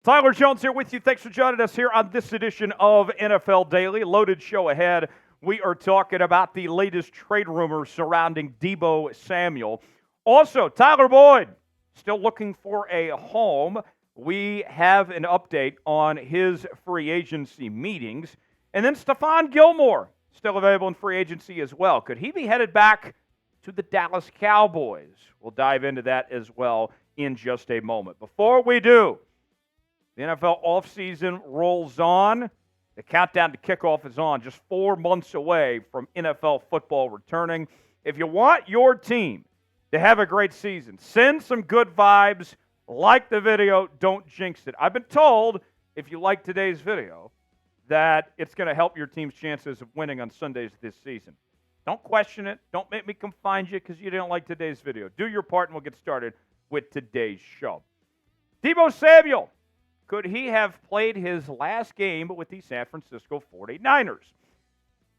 Tyler Jones here with you. Thanks for joining us here on this edition of NFL Daily. Loaded show ahead. We are talking about the latest trade rumors surrounding Deebo Samuel. Also, Tyler Boyd, still looking for a home. We have an update on his free agency meetings. And then Stephon Gilmore, still available in free agency as well. Could he be headed back to the Dallas Cowboys? We'll dive into that as well in just a moment. Before we do, the NFL offseason rolls on. The countdown to kickoff is on, just 4 months away from NFL football returning. If you want your team to have a great season, send some good vibes, like the video, don't jinx it. I've been told, if you like today's video, that it's going to help your team's chances of winning on Sundays this season. Don't question it. Don't make me come find you because you didn't like today's video. Do your part, and we'll get started with today's show. Deebo Samuel. Could he have played his last game with the San Francisco 49ers?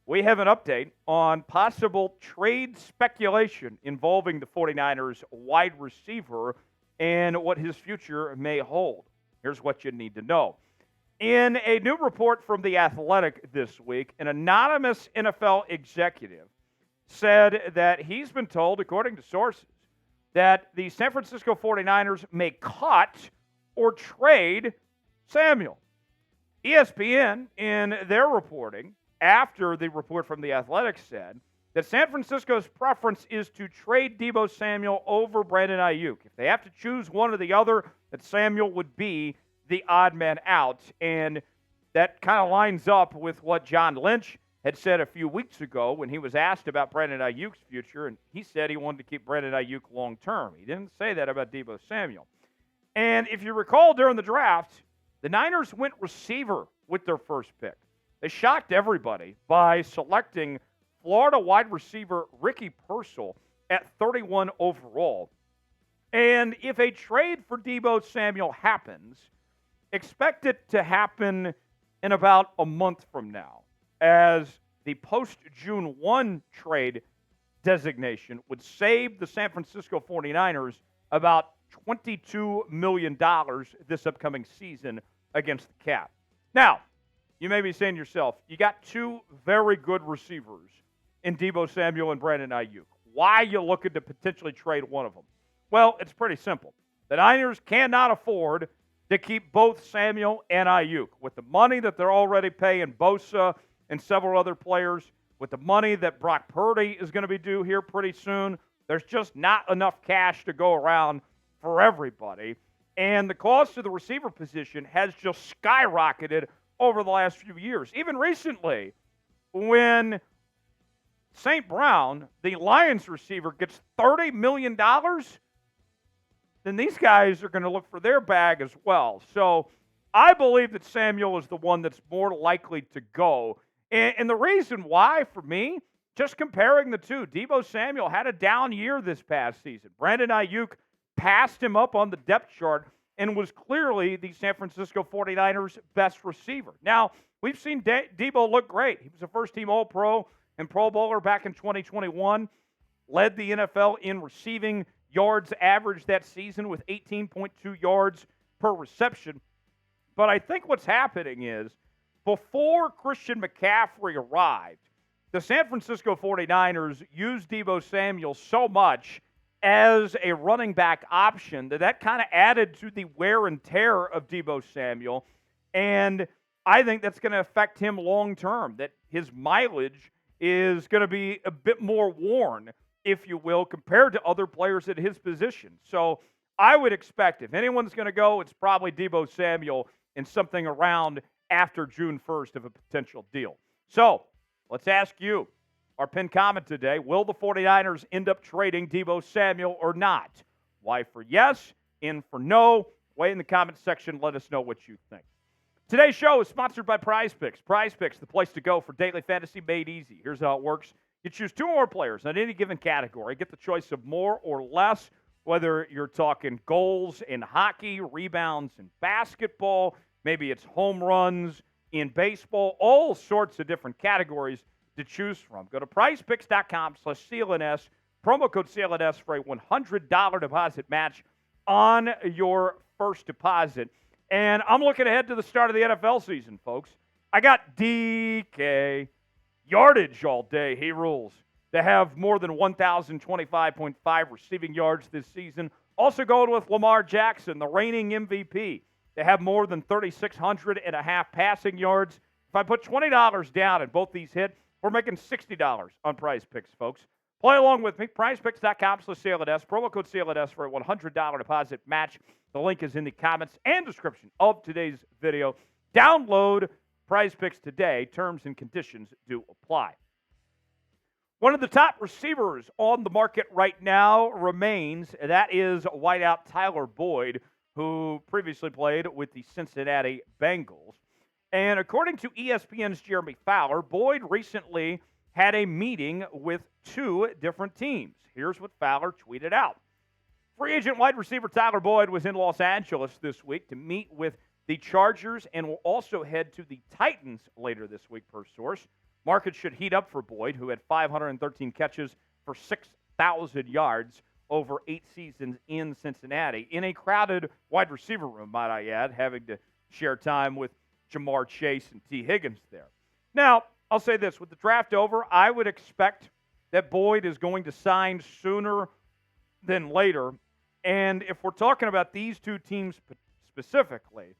We have an update on possible trade speculation involving the 49ers wide receiver and what his future may hold. Here's what you need to know. In a new report from The Athletic this week, an anonymous NFL executive said that he's been told, according to sources, that the San Francisco 49ers may cut or trade Samuel. ESPN, in their reporting, after the report from The Athletic, said that San Francisco's preference is to trade Deebo Samuel over Brandon Aiyuk. If they have to choose one or the other, that Samuel would be the odd man out. And that kind of lines up with what John Lynch had said a few weeks ago when he was asked about Brandon Aiyuk's future, and he said he wanted to keep Brandon Aiyuk long term. He didn't say that about Deebo Samuel. And if you recall during the draft, the Niners went receiver with their first pick. They shocked everybody by selecting Florida wide receiver Ricky Persall at 31 overall. And if a trade for Deebo Samuel happens, expect it to happen in about a month from now, as the post-June 1 trade designation would save the San Francisco 49ers about $22 million this upcoming season against the cap. Now, you may be saying to yourself, you got two very good receivers in Deebo Samuel and Brandon Aiyuk. Why are you looking to potentially trade one of them? Well, it's pretty simple. The Niners cannot afford to keep both Samuel and Aiyuk. With the money that they're already paying Bosa and several other players, with the money that Brock Purdy is going to be due here pretty soon, there's just not enough cash to go around for everybody. And the cost of the receiver position has just skyrocketed over the last few years. Even recently, when St. Brown, the Lions receiver, gets $30 million, then these guys are going to look for their bag as well. So I believe that Samuel is the one that's more likely to go. And the reason why, for me, just comparing the two, Deebo Samuel had a down year this past season. Brandon Aiyuk passed him up on the depth chart and was clearly the San Francisco 49ers' best receiver. Now, we've seen Deebo look great. He was a first-team All-Pro and Pro Bowler back in 2021, led the NFL in receiving yards average that season with 18.2 yards per reception. But I think what's happening is, before Christian McCaffrey arrived, the San Francisco 49ers used Deebo Samuel so much as a running back option that kind of added to the wear and tear of Deebo Samuel. And I think that's going to affect him long term, that his mileage is going to be a bit more worn, if you will, compared to other players at his position. So I would expect if anyone's going to go, it's probably Deebo Samuel in something around after June 1st of a potential deal. So let's ask you, our pinned comment today, will the 49ers end up trading Deebo Samuel or not? Y for yes, N for no. Way in the comment section, let us know what you think. Today's show is sponsored by Prize Picks. Prize Picks, the place to go for daily fantasy made easy. Here's how it works. You choose two or more players on any given category. Get the choice of more or less, whether you're talking goals in hockey, rebounds in basketball, maybe it's home runs in baseball, all sorts of different categories to choose from. Go to prizepicks.com/CLNS, promo code CLNS for a $100 deposit match on your first deposit. And I'm looking ahead to the start of the NFL season, folks. I got DK yardage all day. He rules. To have more than 1,025.5 receiving yards this season. Also going with Lamar Jackson, the reigning MVP. To have more than 3,600.5 passing yards. If I put $20 down and both these hit, we're making $60 on Prize Picks, folks. Play along with me. PrizePicks.com/CLNS. Promo code CLNS for a $100 deposit match. The link is in the comments and description of today's video. Download Prize Picks today. Terms and conditions do apply. One of the top receivers on the market right now remains, that is wideout Tyler Boyd, who previously played with the Cincinnati Bengals. And according to ESPN's Jeremy Fowler, Boyd recently had a meeting with two different teams. Here's what Fowler tweeted out. Free agent wide receiver Tyler Boyd was in Los Angeles this week to meet with the Chargers and will also head to the Titans later this week, per source. Market should heat up for Boyd, who had 513 catches for 6,000 yards over 8 seasons in Cincinnati, in a crowded wide receiver room, might I add, having to share time with Jamar Chase and T. Higgins there. Now, I'll say this. With the draft over, I would expect that Boyd is going to sign sooner than later. And if we're talking about these two teams specifically,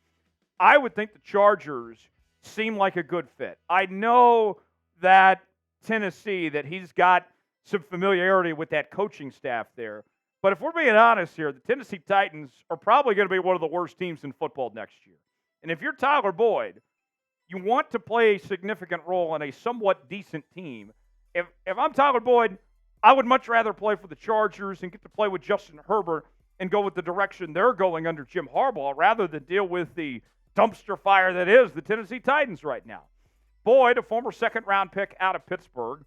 I would think the Chargers seem like a good fit. I know that Tennessee, that he's got some familiarity with that coaching staff there. But if we're being honest here, the Tennessee Titans are probably going to be one of the worst teams in football next year. And if you're Tyler Boyd, you want to play a significant role on a somewhat decent team. If I'm Tyler Boyd, I would much rather play for the Chargers and get to play with Justin Herbert and go with the direction they're going under Jim Harbaugh rather than deal with the dumpster fire that is the Tennessee Titans right now. Boyd, a former second-round pick out of Pittsburgh,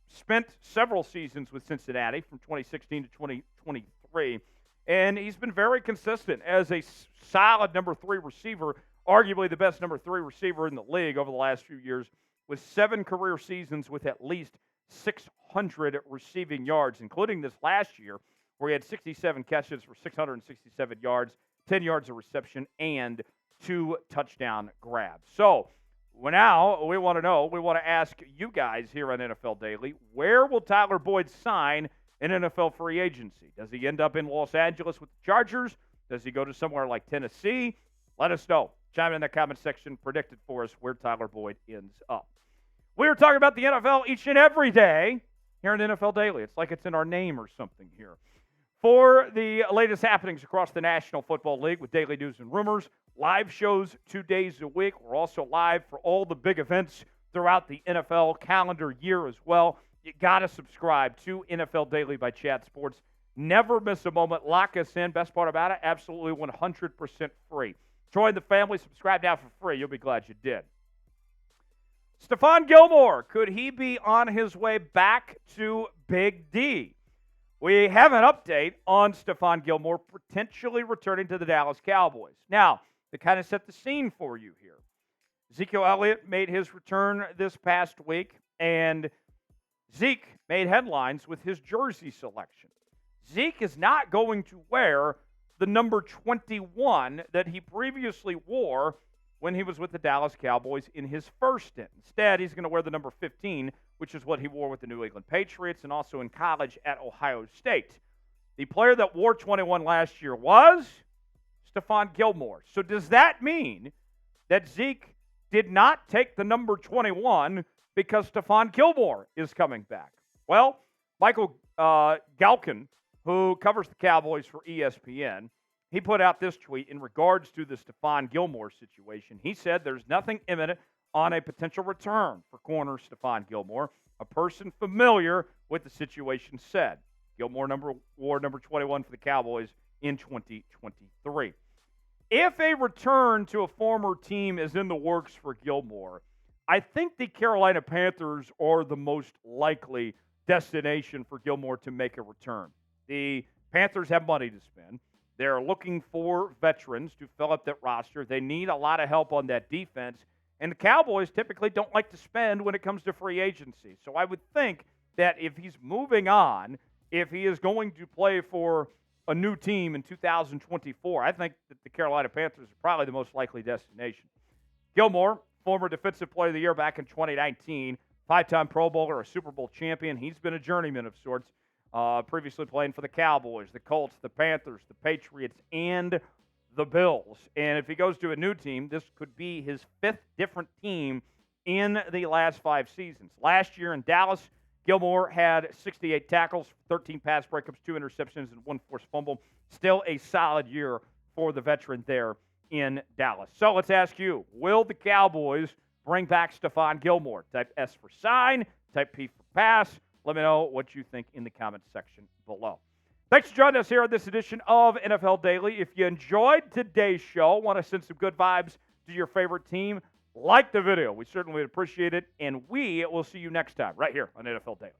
spent several seasons with Cincinnati from 2016 to 2023, and he's been very consistent as a solid number 3 receiver, arguably the best number 3 receiver in the league over the last few years, with 7 career seasons with at least 600 receiving yards, including this last year where he had 67 catches for 667 yards, 10 yards of reception, and 2 touchdown grabs. So now we want to ask you guys here on NFL Daily, where will Tyler Boyd sign in NFL free agency? Does he end up in Los Angeles with the Chargers? Does he go to somewhere like Tennessee? Let us know. Chime in the comment section. Predict it for us where Tyler Boyd ends up. We are talking about the NFL each and every day here in NFL Daily. It's like it's in our name or something here. For the latest happenings across the National Football League with daily news and rumors, live shows 2 days a week. We're also live for all the big events throughout the NFL calendar year as well. You got to subscribe to NFL Daily by Chat Sports. Never miss a moment. Lock us in. Best part about it, absolutely 100% free. Join the family. Subscribe now for free. You'll be glad you did. Stephon Gilmore, could he be on his way back to Big D? We have an update on Stephon Gilmore potentially returning to the Dallas Cowboys. Now, to kind of set the scene for you here, Ezekiel Elliott made his return this past week, and Zeke made headlines with his jersey selection. Zeke is not going to wear the number 21 that he previously wore when he was with the Dallas Cowboys in his first stint. Instead, he's going to wear the number 15, which is what he wore with the New England Patriots and also in college at Ohio State. The player that wore 21 last year was Stephon Gilmore. So does that mean that Zeke did not take the number 21 because Stephon Gilmore is coming back? Well, Michael Galkin, who covers the Cowboys for ESPN, he put out this tweet in regards to the Stephon Gilmore situation. He said there's nothing imminent on a potential return for corner Stephon Gilmore. A person familiar with the situation said. Gilmore wore number 21 for the Cowboys in 2023. If a return to a former team is in the works for Gilmore, I think the Carolina Panthers are the most likely destination for Gilmore to make a return. The Panthers have money to spend. They're looking for veterans to fill up that roster. They need a lot of help on that defense. And the Cowboys typically don't like to spend when it comes to free agency. So I would think that if he's moving on, if he is going to play for a new team in 2024, I think that the Carolina Panthers are probably the most likely destination. Gilmore, former Defensive Player of the Year back in 2019, five-time Pro Bowler, a Super Bowl champion. He's been a journeyman of sorts, previously playing for the Cowboys, the Colts, the Panthers, the Patriots, and the Bills. And if he goes to a new team, this could be his fifth different team in the last 5 seasons. Last year in Dallas, Gilmore had 68 tackles, 13 pass breakups, 2 interceptions, and 1 forced fumble. Still a solid year for the veteran there in Dallas. So let's ask you, will the Cowboys bring back Stephon Gilmore? Type S for sign, type P for pass. Let me know what you think in the comments section below. Thanks for joining us here on this edition of NFL Daily. If you enjoyed today's show, want to send some good vibes to your favorite team, like the video. We certainly would appreciate it, and we will see you next time right here on NFL Daily.